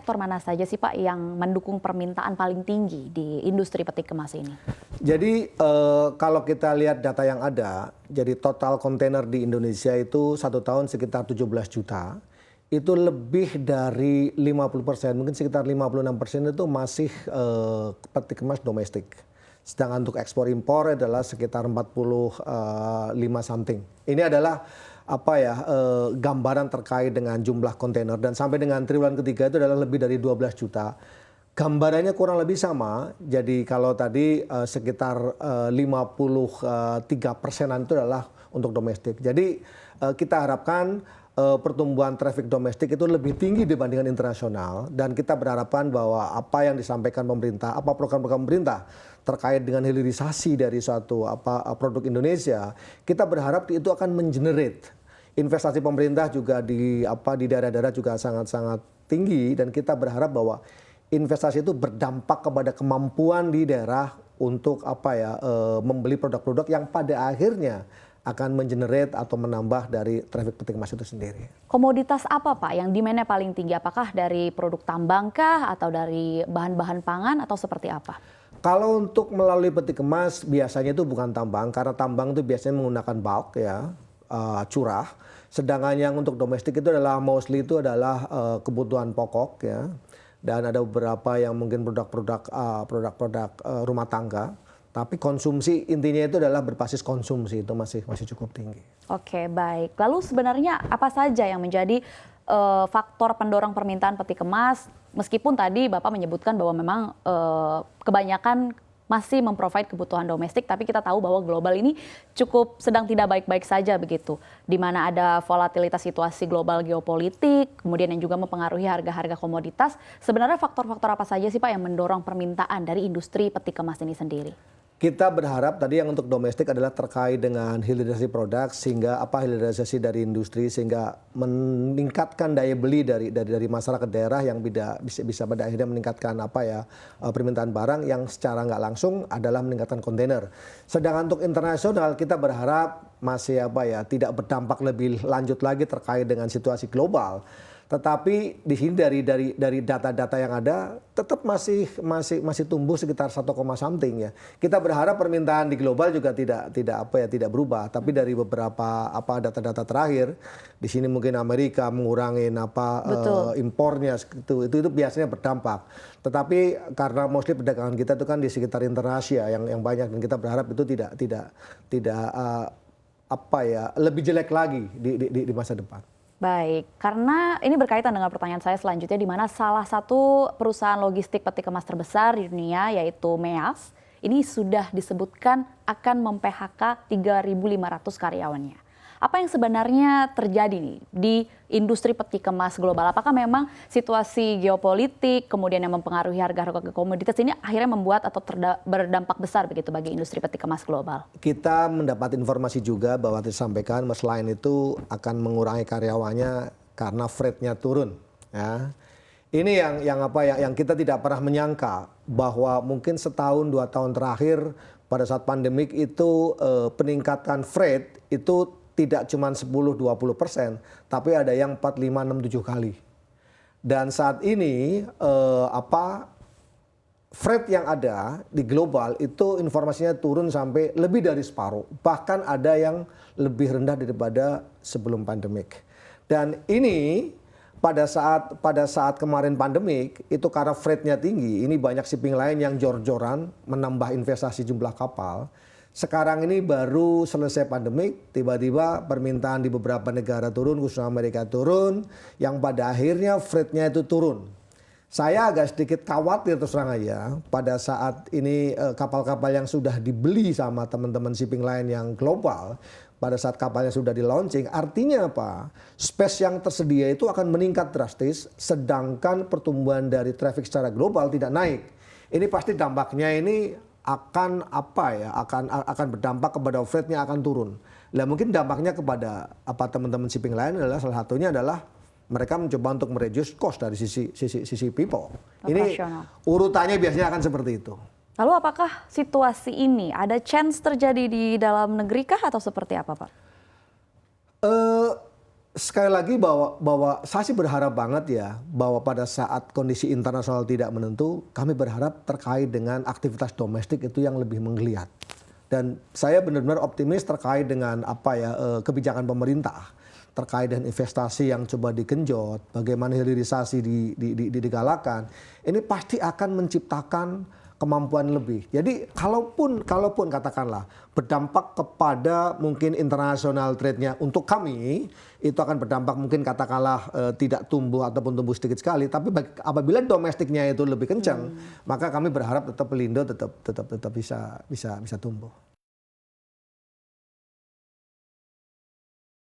faktor mana saja sih Pak yang mendukung permintaan paling tinggi di industri peti kemas ini? Jadi kalau kita lihat data yang ada, jadi total kontainer di Indonesia itu 1 tahun sekitar 17 juta. Itu lebih dari 50%, mungkin sekitar 56% itu masih peti kemas domestik. Sedangkan untuk ekspor impor adalah sekitar 45 something. Ini adalah gambaran terkait dengan jumlah kontainer, dan sampai dengan triwulan ketiga itu adalah lebih dari 12 juta. Gambarannya kurang lebih sama. Jadi kalau tadi sekitar 53%-an itu adalah untuk domestik. Jadi kita harapkan pertumbuhan traffic domestik itu lebih tinggi dibandingkan internasional, dan kita berharapan bahwa apa yang disampaikan pemerintah, apa program-program pemerintah terkait dengan hilirisasi dari suatu produk Indonesia, kita berharap itu akan mengenerate investasi pemerintah juga di daerah-daerah juga sangat-sangat tinggi, dan kita berharap bahwa investasi itu berdampak kepada kemampuan di daerah untuk membeli produk-produk yang pada akhirnya akan mengenerate atau menambah dari traffic peti kemas itu sendiri. Komoditas apa Pak yang demand-nya paling tinggi? Apakah dari produk tambangkah atau dari bahan-bahan pangan atau seperti apa? Kalau untuk melalui peti kemas biasanya itu bukan tambang, karena tambang itu biasanya menggunakan bulk ya, curah. Sedangkan yang untuk domestik itu adalah mostly itu adalah kebutuhan pokok ya. Dan ada beberapa yang mungkin produk-produk rumah tangga. Tapi konsumsi intinya itu adalah berbasis konsumsi, itu masih cukup tinggi. Oke, baik. Lalu sebenarnya apa saja yang menjadi faktor pendorong permintaan peti kemas? Meskipun tadi Bapak menyebutkan bahwa memang kebanyakan masih memprovide kebutuhan domestik, tapi kita tahu bahwa global ini cukup sedang tidak baik-baik saja begitu. Di mana ada volatilitas situasi global geopolitik, kemudian yang juga mempengaruhi harga-harga komoditas. Sebenarnya faktor-faktor apa saja sih Pak yang mendorong permintaan dari industri peti kemas ini sendiri? Kita berharap tadi yang untuk domestik adalah terkait dengan hilirisasi produk, sehingga hilirisasi dari industri, sehingga meningkatkan daya beli dari masyarakat daerah yang bisa pada akhirnya meningkatkan permintaan barang yang secara nggak langsung adalah meningkatkan kontainer. Sedangkan untuk internasional kita berharap masih tidak berdampak lebih lanjut lagi terkait dengan situasi global. Tetapi di sini dari data-data yang ada tetap masih tumbuh sekitar 1, something ya. Kita berharap permintaan di global juga tidak berubah. Tapi dari beberapa data-data terakhir di sini mungkin Amerika mengurangi impornya itu biasanya berdampak. Tetapi karena mostly perdagangan kita itu kan di sekitar Interasia yang banyak, dan kita berharap itu tidak lebih jelek lagi di masa depan. Baik, karena ini berkaitan dengan pertanyaan saya selanjutnya, di mana salah satu perusahaan logistik peti kemas terbesar di dunia yaitu MEAS, ini sudah disebutkan akan mem-PHK 3.500 karyawannya. Apa yang sebenarnya terjadi nih di industri peti kemas global? Apakah memang situasi geopolitik kemudian yang mempengaruhi harga-harga komoditas ini akhirnya membuat atau berdampak besar begitu bagi industri peti kemas global? Kita mendapat informasi juga bahwa disampaikan selain itu akan mengurangi karyawannya karena freight-nya turun. Ya. Ini yang kita tidak pernah menyangka, bahwa mungkin 1-2 tahun terakhir pada saat pandemik itu peningkatan freight itu tidak cuma 10-20%, tapi ada yang 4, 5, 6, 7 kali. Dan saat ini freight yang ada di global itu informasinya turun sampai lebih dari separuh. Bahkan ada yang lebih rendah daripada sebelum pandemik. Dan ini pada saat kemarin pandemik itu karena freight-nya tinggi, ini banyak shipping lain yang jor-joran menambah investasi jumlah kapal. Sekarang ini baru selesai pandemik, tiba-tiba permintaan di beberapa negara turun, khususnya Amerika turun, yang pada akhirnya freight-nya itu turun. Saya agak sedikit khawatir terus terang aja, pada saat ini kapal-kapal yang sudah dibeli sama teman-teman shipping line yang global, pada saat kapalnya sudah di-launching, artinya apa? Space yang tersedia itu akan meningkat drastis, sedangkan pertumbuhan dari traffic secara global tidak naik. Ini pasti dampaknya ini akan berdampak kepada freight-nya akan turun. Nah, mungkin dampaknya kepada teman-teman shipping lain adalah salah satunya adalah mereka mencoba untuk mereduce cost dari sisi people. Ini urutannya biasanya akan seperti itu. Lalu apakah situasi ini ada chance terjadi di dalam negeri kah atau seperti apa, Pak? sekali lagi bahwa saya sih berharap banget ya bahwa pada saat kondisi internasional tidak menentu, kami berharap terkait dengan aktivitas domestik itu yang lebih menggeliat. Dan saya benar-benar optimis terkait dengan kebijakan pemerintah terkait dengan investasi yang coba digenjot, bagaimana hilirisasi digalakan, ini pasti akan menciptakan kemampuan lebih. Jadi kalaupun katakanlah berdampak kepada mungkin international trade-nya untuk kami, itu akan berdampak mungkin katakanlah tidak tumbuh ataupun tumbuh sedikit sekali, tapi apabila domestiknya itu lebih kencang, maka kami berharap tetap Pelindo tetap bisa tumbuh.